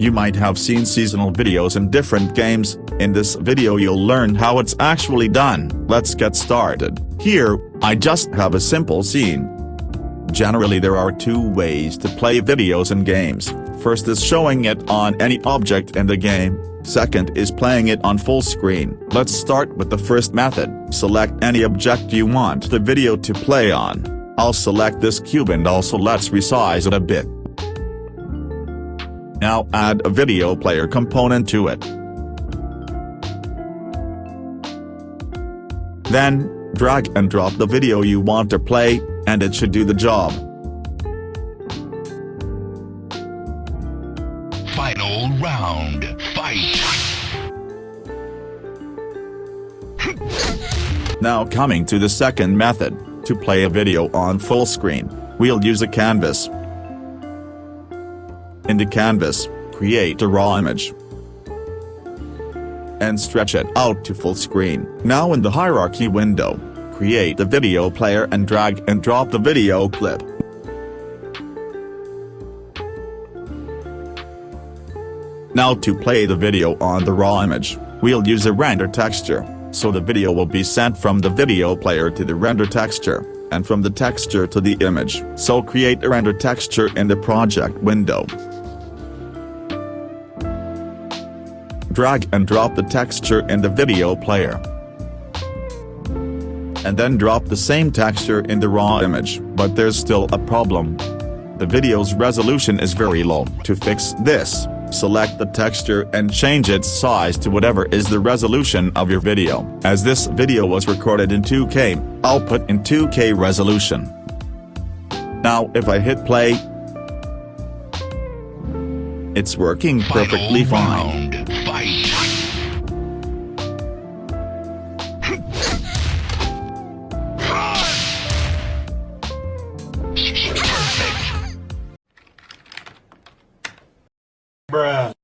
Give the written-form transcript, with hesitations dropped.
You might have seen seasonal videos in different games. In this video you'll learn how it's actually done. Let's get started. Here, I just have a simple scene. Generally there are two ways to play videos in games. First is showing it on any object in the game. Second is playing it on full screen. Let's start with the first method. Select any object you want the video to play on. I'll select this cube and also let's resize it a bit. Now add a video player component to it. Then, drag and drop the video you want to play, and it should do the job. Final round, fight! Now coming to the second method, to play a video on full screen, we'll use a canvas. In the canvas, create a raw image and stretch it out to full screen. Now in the hierarchy window, create the video player and drag and drop the video clip. Now to play the video on the raw image, we'll use a render texture, so the video will be sent from the video player to the render texture, and from the texture to the image. So create a render texture in the project window. Drag and drop the texture in the video player. And then drop the same texture in the raw image. But there's still a problem. The video's resolution is very low. To fix this, select the texture and change its size to whatever is the resolution of your video. As this video was recorded in 2K, I'll put in 2K resolution. Now if I hit play, it's working perfectly fine. Round, fight! Bruh.